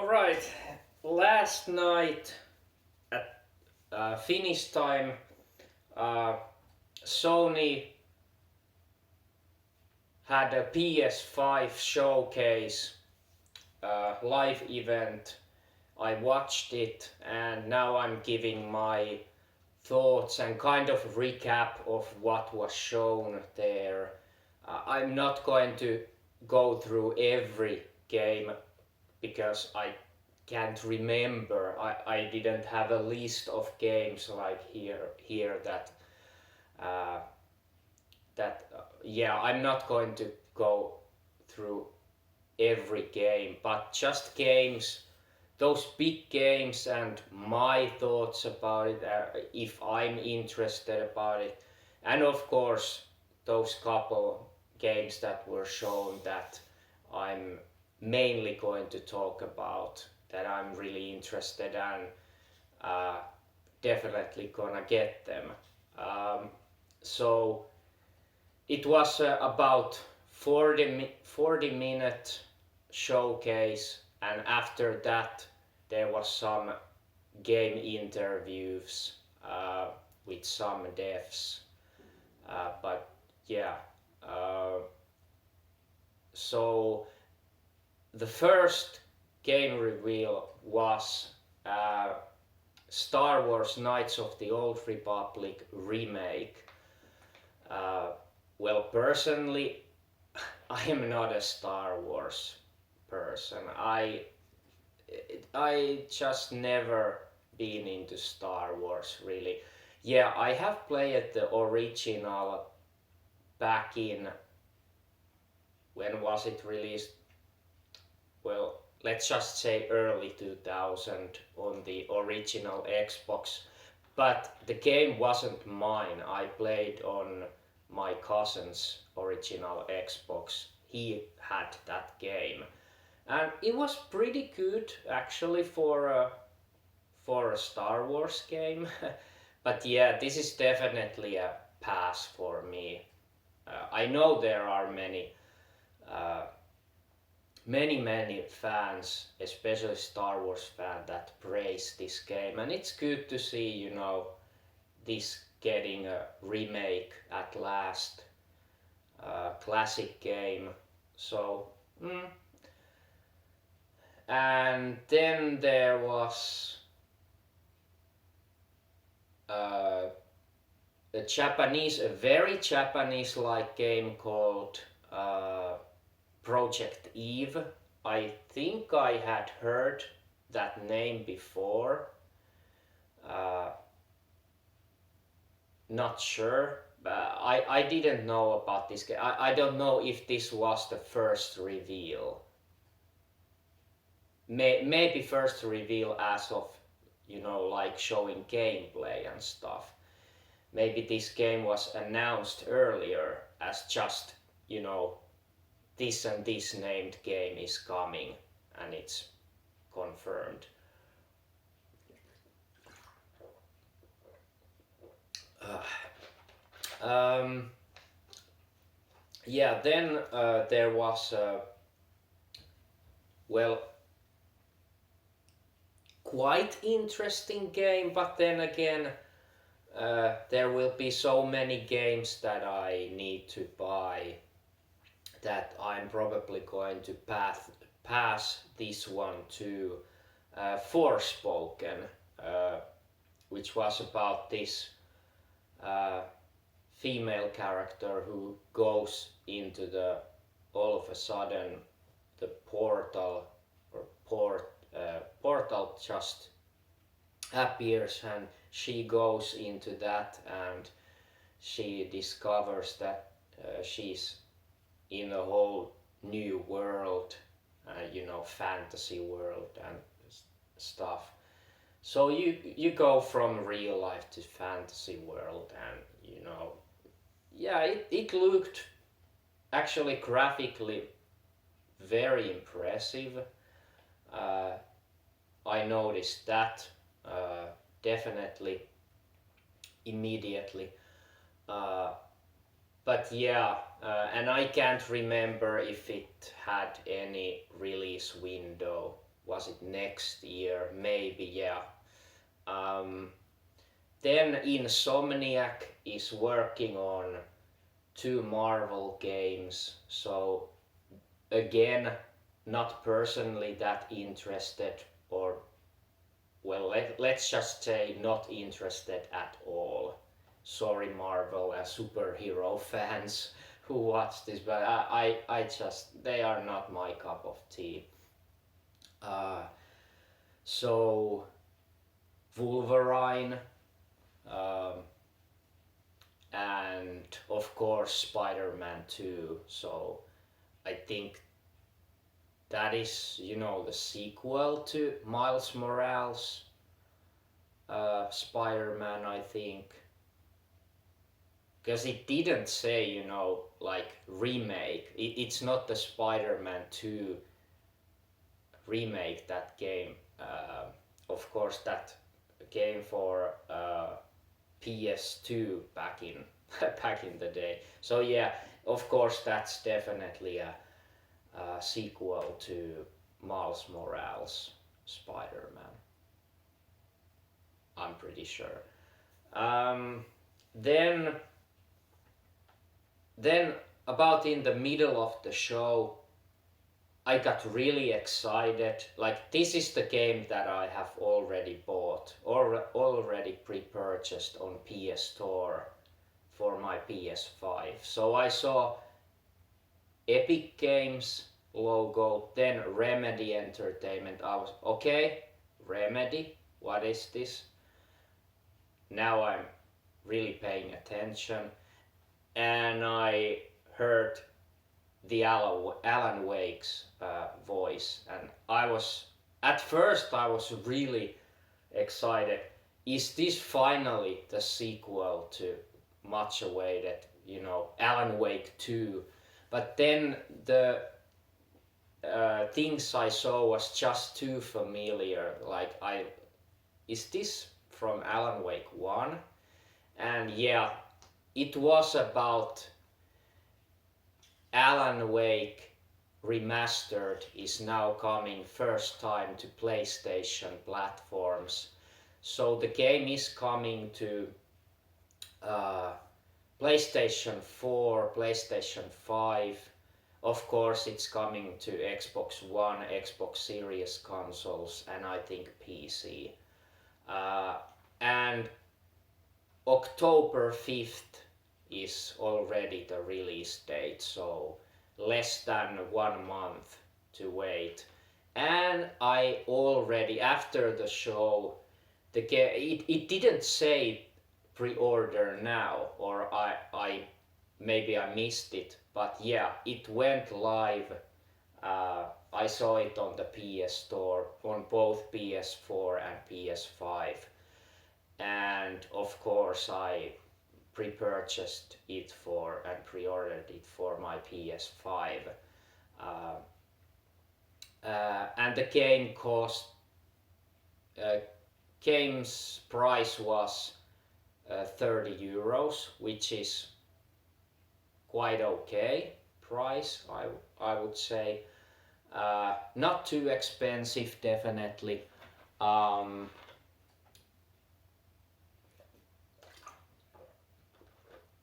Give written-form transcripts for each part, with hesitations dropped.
Alright, last night at Finnish time, uh, Sony had a PS5 showcase live event. I watched it and now I'm giving my thoughts and kind of recap of what was shown there. I'm not going to go through every game because I can't remember. I didn't have a list of games like here that yeah, I'm not going to go through every game, but just games, those big games and my thoughts about it, if I'm interested about it, and of course those couple games that were shown that I'm mainly going to talk about, that I'm really interested and definitely gonna get them. So it was about 40 minute showcase, and after that there was some game interviews with some devs, but yeah, so the first game reveal was Star Wars Knights of the Old Republic remake. Well, personally, I am not a Star Wars person. I just never been into Star Wars really. Yeah, I have played the original back in, when was it released? Well, let's just say early 2000 on the original Xbox. But the game wasn't mine. I played on my cousin's original Xbox. He had that game. And it was pretty good actually for a Star Wars game. But yeah, this is definitely a pass for me. I know there are uh, many fans, especially Star Wars fans, that praise this game, and it's good to see, this getting a remake at last, classic game. So, and then there was a very Japanese-like game called Project Eve. I think I had heard that name before. Not sure. I didn't know about this game. I don't know if this was the first reveal. Maybe first reveal as of, like showing gameplay and stuff. Maybe this game was announced earlier as just, this and this named game is coming, and it's confirmed. Yeah, then there was well, quite interesting game, but then again, there will be so many games that I need to buy that I'm probably going to pass this one to Forspoken, which was about this female character who goes into all of a sudden the portal just appears, and she goes into that, and she discovers that she's in a whole new world, fantasy world and stuff. So you go from real life to fantasy world, and yeah, it looked actually graphically very impressive. I noticed that definitely immediately. But yeah, and I can't remember if it had any release window was it next year? Maybe, yeah. Um, then Insomniac is working on 2 Marvel games, so again, not personally that interested, or well, let's just say not interested at all. Sorry, Marvel and superhero fans who watch this, but I just, they are not my cup of tea. Uh, so, Wolverine, um, and of course Spider-Man 2. So, I think that is, the sequel to Miles Morales, Spider-Man, I think. Because it didn't say, like remake. It's not the Spider-Man 2 remake, that game. Of course, that game for PS2 back in back in the day. So yeah, of course, that's definitely a sequel to Miles Morales Spider-Man. I'm pretty sure. Um, then then about in the middle of the show, I got really excited. Like, this is the game that I have already bought or already pre-purchased on PS Store for my PS5. So I saw Epic Games logo, then Remedy Entertainment. I was okay, Remedy, what is this? Now I'm really paying attention, and I heard the Alan Wake's voice, and at first I was really excited. Is this finally the sequel to much awaited, Alan Wake 2? But then the things I saw was just too familiar. Like, is this from Alan Wake 1? And yeah, it was about Alan Wake remastered is now coming first time to PlayStation platforms. So the game is coming to PlayStation 4, PlayStation 5. Of course, it's coming to Xbox One, Xbox Series consoles, and I think PC. And October 5th is already the release date, so less than 1 month to wait. And I already, after the show, it didn't say pre-order now, or I maybe I missed it, but yeah, it went live. I saw it on the PS Store on both PS4 and PS5, and of course I pre-purchased it for and pre-ordered it for my PS5. And the game's price was €30, which is quite okay price, I would say. Not too expensive, definitely.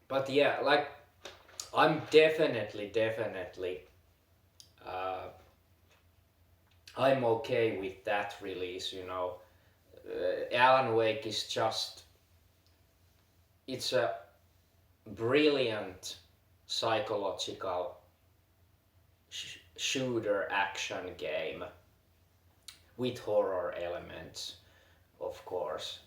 But yeah, like, I'm definitely, I'm okay with that release, Alan Wake is just, it's a brilliant psychological shooter action game with horror elements, of course.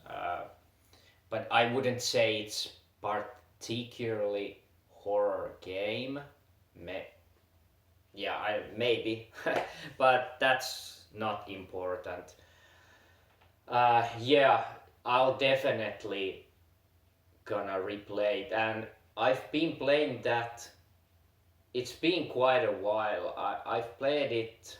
But I wouldn't say it's particularly horror game. Maybe, but that's not important. Yeah, I'll definitely gonna replay it, and I've been playing that. It's been quite a while. I've played it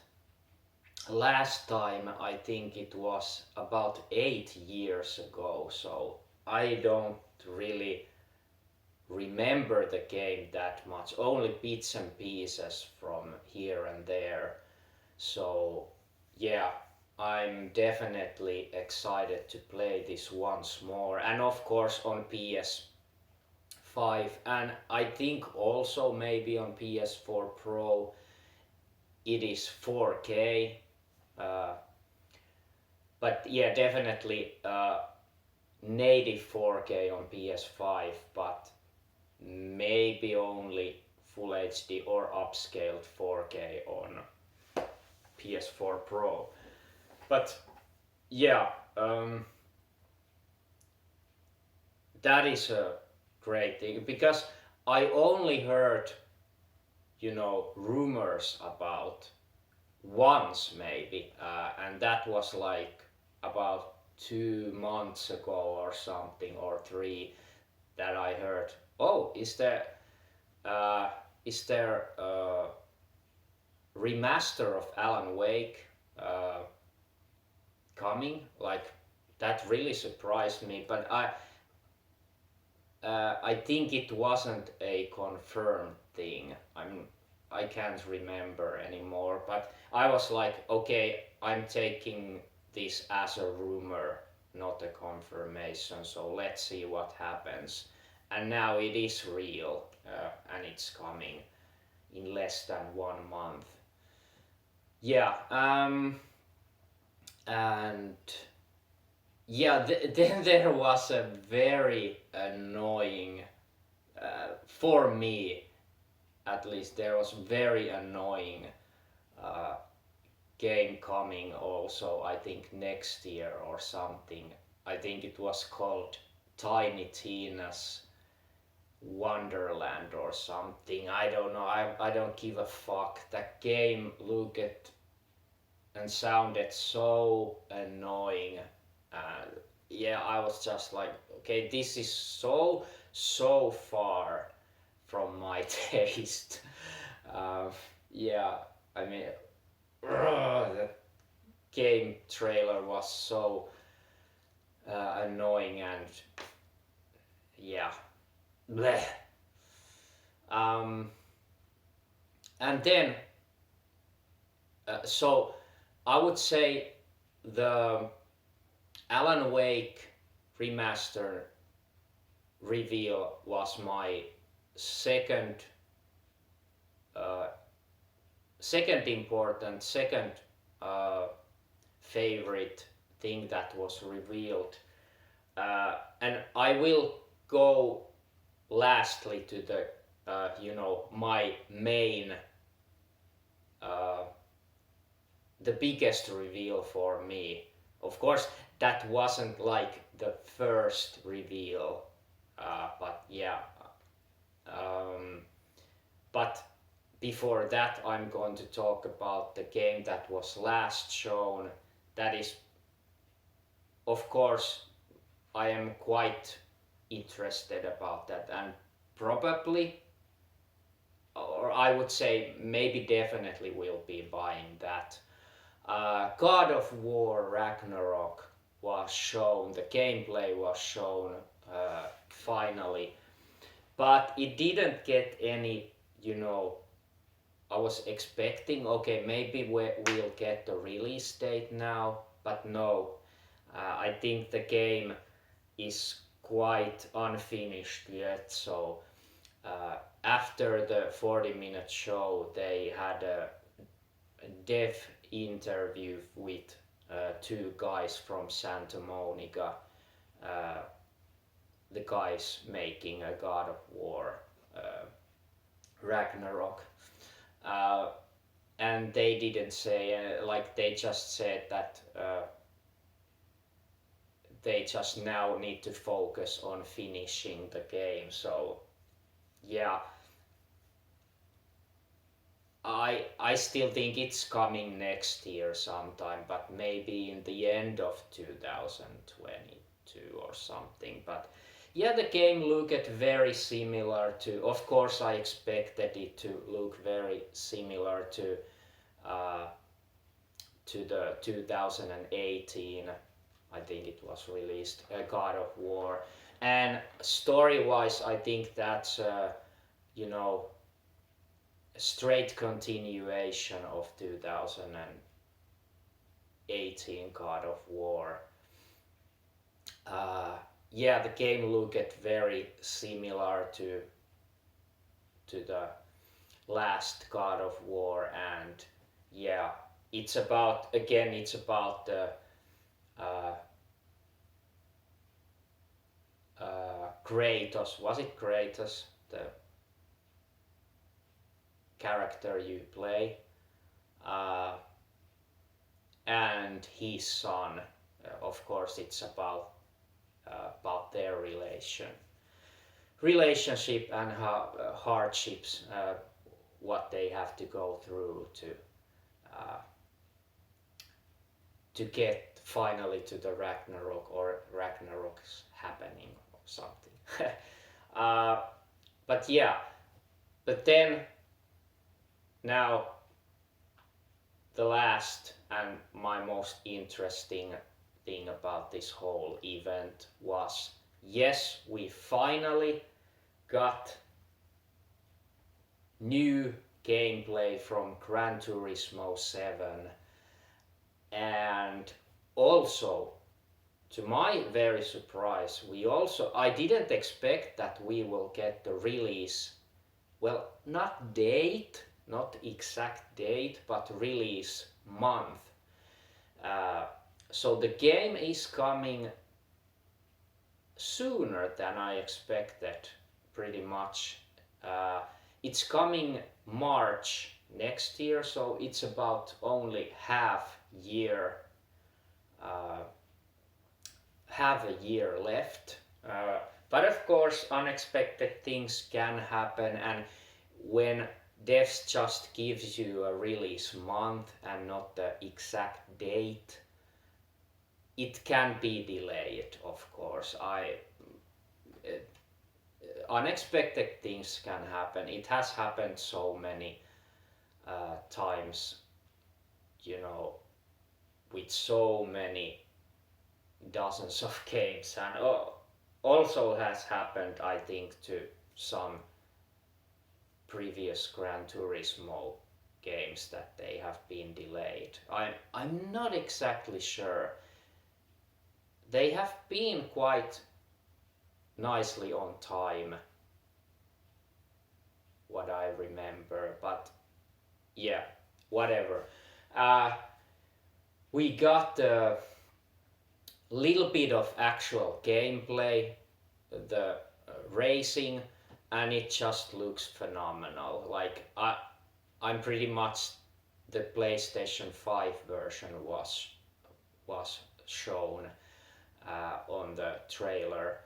last time. I think it was about 8 years ago, so I don't really remember the game that much, only bits and pieces from here and there. So yeah, I'm definitely excited to play this once more, and of course on PS5, and I think also maybe on PS4 Pro it is 4K. Uh, but yeah, definitely native 4K on PS5, but maybe only Full HD or upscaled 4K on PS4 Pro. But yeah, that is a great thing because I only heard, rumors about once maybe, and that was like about 2 months ago or something, or three, that I heard. Oh, uh, is there a remaster of Alan Wake coming? Like that really surprised me, but I think it wasn't a confirmed thing. I can't remember anymore, but I was like, okay, I'm taking this as a rumor, not a confirmation. So let's see what happens. And now it is real, and it's coming in less than 1 month. Yeah, and yeah, then there was a very annoying, for me at least, there was very annoying uh, game coming also, I think next year or something. I think it was called Tiny Tina's Wonderland or something. I don't know. I don't give a fuck. That game looked and sounded so annoying. Yeah, I was just like, okay, this is so far from my taste. Uh, yeah, I mean, the game trailer was so annoying and yeah, bleh. Um, and then, so I would say the Alan Wake remaster reveal was my second uh, second uh, favorite thing that was revealed, and I will go lastly to the my main, uh, the biggest reveal for me. Of course, that wasn't like the first reveal, but yeah. Um, but before that, I'm going to talk about the game that was last shown. That is, of course, I am quite interested about that, and probably, or I would say maybe definitely will be buying that. God of War Ragnarok was shown, the gameplay was shown finally, but it didn't get any, I was expecting, okay, maybe we'll get the release date now, but no. I think the game is quite unfinished yet, so after the 40-minute show, they had a dev interview with two guys from Santa Monica, uh, the guys making a God of War Ragnarok. Uh, and they didn't say, like, they just said that they just now need to focus on finishing the game. So, yeah, I still think it's coming next year sometime, but maybe in the end of 2022 or something. But yeah, the game looked very similar to. Of course, I expected it to look very similar uh, to the 2018. I think it was released, God of War, and story-wise, I think that's you know straight continuation of 2018, 2018 God of War. Uh, yeah, the game looked very similar to the last God of War, and yeah, it's about the uh, Kratos. Was it Kratos, the character you play, uh, and his son? Of course, it's about their relationship and hardships, what they have to go through uh, to get finally to the Ragnarok, or Ragnarok's happening or something. uh, but yeah, but then now the last and my most interesting thing about this whole event was, yes, we finally got new gameplay from Gran Turismo 7, and also, to my very surprise, I didn't expect that we will get the release, well, not exact date, but release month. uh, so the game is coming sooner than I expected, pretty much. uh, it's coming March next year, so it's about only uh, half a year left. But of course, unexpected things can happen, and when devs just gives you a release month and not the exact date, it can be delayed. Of course, uh, unexpected things can happen. It has happened so many times, you know, with so many dozens of games, and also has happened, I think, to some previous Gran Turismo games that they have been delayed. I'm not exactly sure. They have been quite nicely on time, what I remember, but yeah, whatever. Uh, we got a little bit of actual gameplay, the racing, and it just looks phenomenal. Like, I'm pretty much, the PlayStation 5 version was shown on the trailer,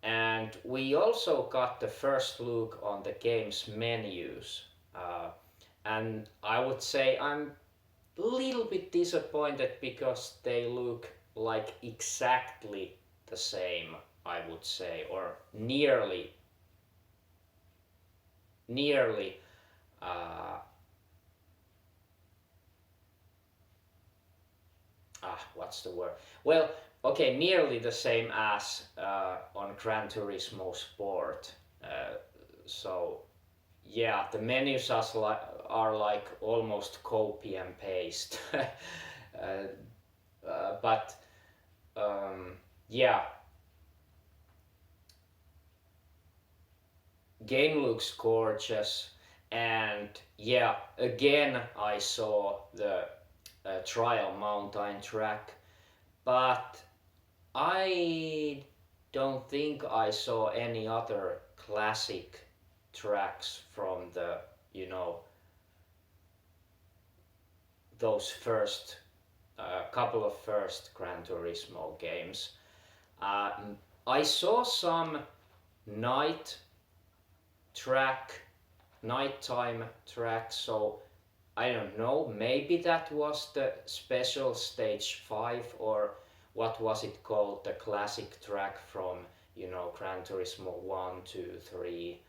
and we also got the first look on the game's menus. And I would say I'm a little bit disappointed because they look like exactly the same, I would say, or nearly uh, what's the word? Well, okay, nearly the same as on Gran Turismo Sport. So yeah, the menus are like almost copy and paste. But yeah, game looks gorgeous, and yeah, again I saw the trial mountain track, but I don't think I saw any other classic tracks from the, you know, those first couple of first Gran Turismo games. Uh, I saw some night track, nighttime track, so I don't know, maybe that was the special stage 5, or what was it called, the classic track from, you know, Gran Turismo 1, 2, 3.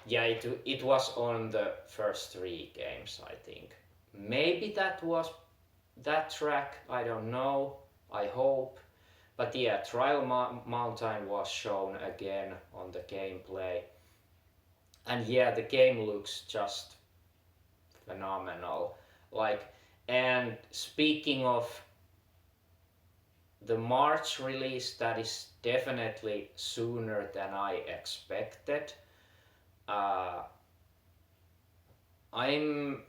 Yeah, it was on the first 3 games, I think. Maybe that was that track, I don't know, I hope. But yeah, Trial Mountain was shown again on the gameplay. And yeah, the game looks just phenomenal. Like, And speaking of the March release, that is definitely sooner than I expected. Uh, I'm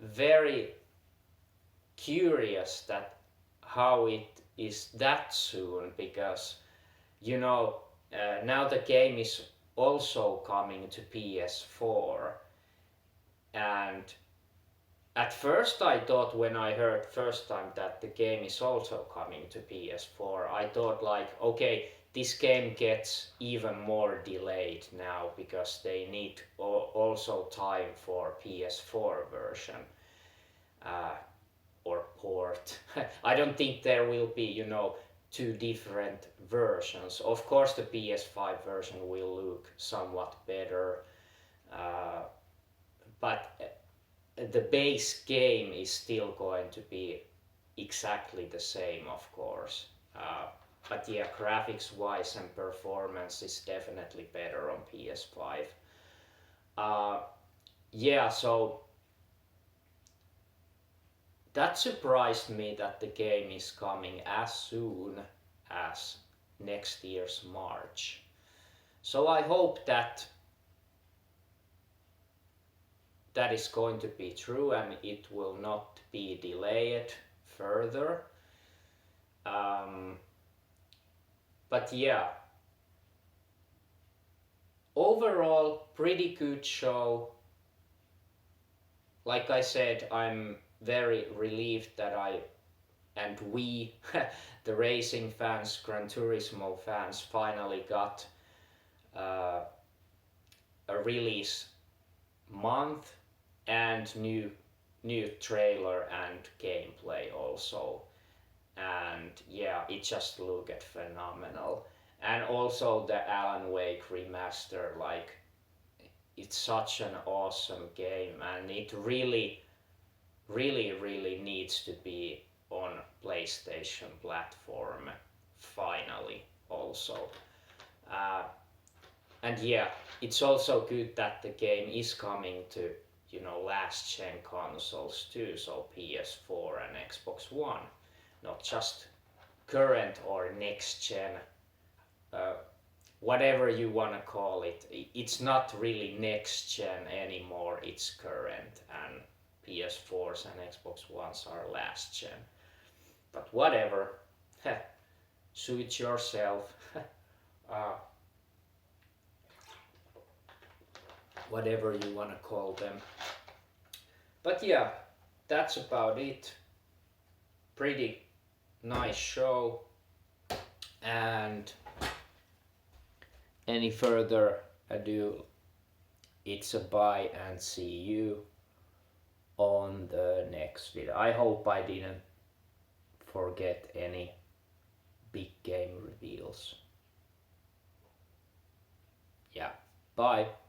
very curious that how it is that soon, because you know, now the game is also coming to PS4. And at first I thought, when I heard first time that the game is also coming to PS4, I thought like, okay, this game gets even more delayed now because they need also time for PS4 version. Uh, or port. I don't think there will be, two different versions. Of course, the PS5 version will look somewhat better, uh, but the base game is still going to be exactly the same, of course. But yeah, graphics wise and performance is definitely better on PS5. Uh, yeah, so that surprised me that the game is coming as soon as next year's March. So I hope that that is going to be true and it will not be delayed further. Um, but yeah, overall, pretty good show. Like I said, I'm very relieved that I and we, the racing fans, Gran Turismo fans, finally got uh, a release month and new trailer and gameplay also. And yeah, it just looked phenomenal. And also the Alan Wake remaster, like, it's such an awesome game, and it really needs to be on PlayStation platform finally also. Uh, and yeah, it's also good that the game is coming to, last gen consoles too, so PS4 and Xbox One, not just current or next gen, uh, whatever you want to call it. It's not really next gen anymore, it's current, and PS4s and Xbox Ones are last gen. But whatever, suit yourself. uh, Whatever you want to call them. But yeah, that's about it. Pretty nice show. And any further ado, it's a bye and see you on the next video. I hope I didn't forget any big game reveals. Yeah, bye.